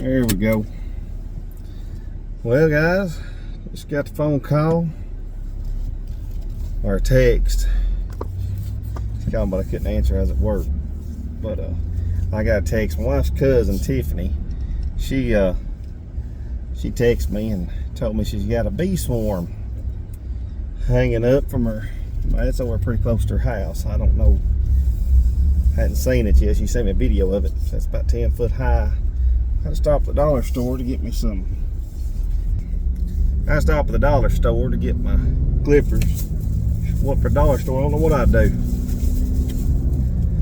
There we go. Well, guys, just got the phone call or a text. She called, but I couldn't answer as it worked. But I got a text. My wife's cousin, Tiffany, she texted me and told me she's got a bee swarm hanging up from her. It's over pretty close to her house. I don't know. Hadn't seen it yet. She sent me a video of it. It's about 10 foot high. I had to stop at the dollar store to get me some. I stopped at the dollar store to get my clippers. Went for the dollar store. I don't know what I'd do.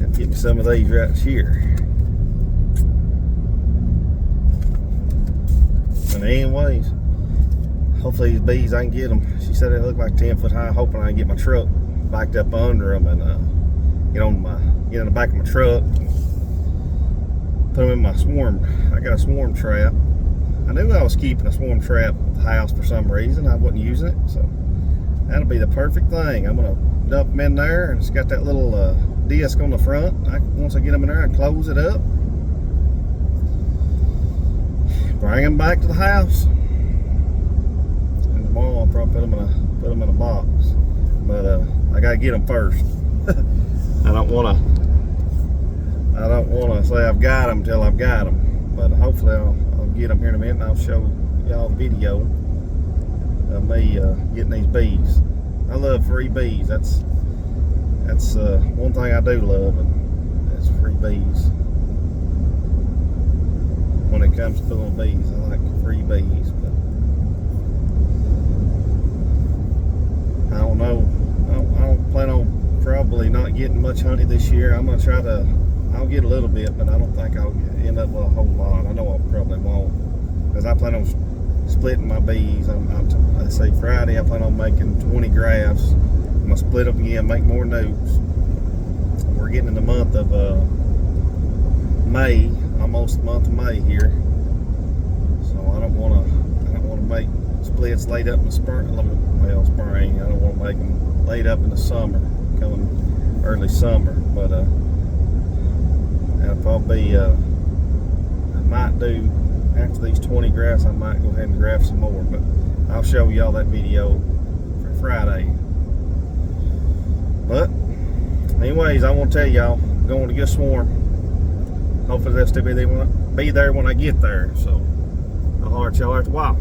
Have to get me some of these right here. And anyways, hopefully these bees, I can get them. She said they look like 10 foot high. Hoping I can get my truck backed up under them and get in the back of my truck. Put them in my swarm. I got a swarm trap. I knew I was keeping a swarm trap at the house for some reason. I wasn't using it, so that'll be the perfect thing. I'm gonna dump them in there, and it's got that little disc on the front. Once I get them in there, I close it up, bring them back to the house, and tomorrow I'll probably put them in a box. But I gotta get them first. I don't wanna say I've got them till I've got them. But hopefully I'll get them here in a minute, and I'll show y'all the video of me getting these bees. I love free bees. That's one thing I do love, and it's free bees. When it comes to pulling bees, I like free bees. But I don't know. I don't plan on probably not getting much honey this year. I'm gonna try to. I'll get a little bit, but I don't think I'll end up with a whole lot. I know I probably won't, because I plan on splitting my bees. I say Friday I plan on making 20 grafts. I'm gonna split them again, make more nukes. We're getting in the month of May, almost the month of May here. So I don't want to make splits late up in the spring. Well, spring. I don't want to make them late up in the summer, coming early summer, but that'll probably I might do after these 20 grafts. I might go ahead and graft some more, but I'll show y'all that video for Friday. But anyways, I want to tell y'all, I'm going to get a swarm. Hopefully they'll still be there when I get there. So I'll holler at y'all after a while.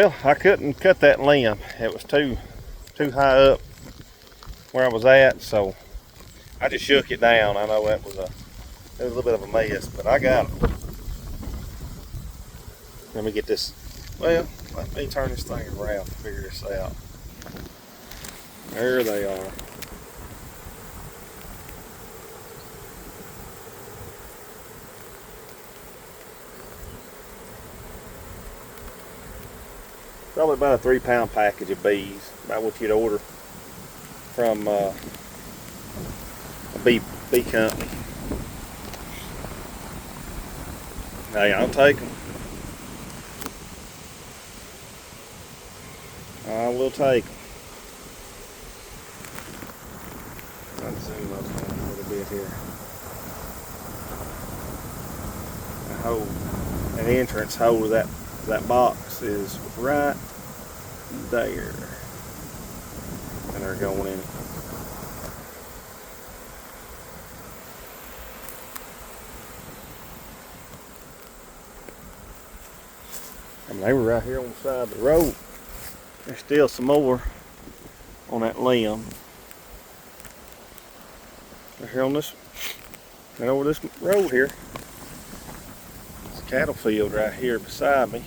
Well, I couldn't cut that limb. It was too high up where I was at, so I just shook it down. I know it was a little bit of a mess, but I got it. Let me get this. Well, let me turn this thing around to figure this out. There they are. Probably about a 3-pound package of bees, about what you'd order from a bee company. Hey, I'll take them. I will take them. I'll zoom up on a little bit here. The entrance hole of that box is right there, and they're going in. I mean, they were right here on the side of the road. There's still some more on that limb. They're here on this, and over this road here. It's a cattle field right here beside me.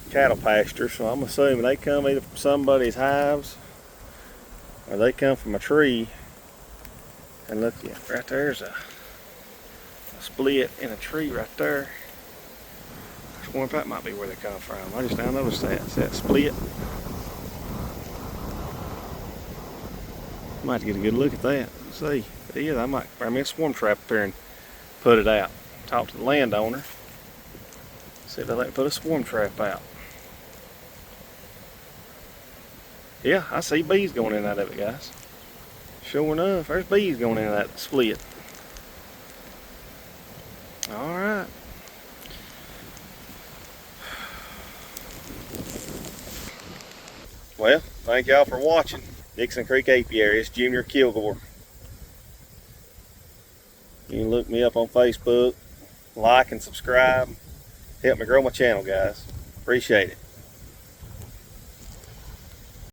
Cattle pasture, so I'm assuming they come either from somebody's hives or they come from a tree. And look, yeah, right there's a split in a tree right there. I wonder if that might be where they come from. I just now noticed that. It's that split. Might have to get a good look at that. Let's see. If it is, I might bring me a swarm trap up there and put it out. Talk to the landowner. See if they let me put a swarm trap out. Yeah, I see bees going in and out of it, guys. Sure enough, there's bees going in and out of that split. Alright. Well, thank y'all for watching. Dixon Creek Apiary. It's Junior Kilgore. You can look me up on Facebook, like and subscribe. Help me grow my channel, guys. Appreciate it.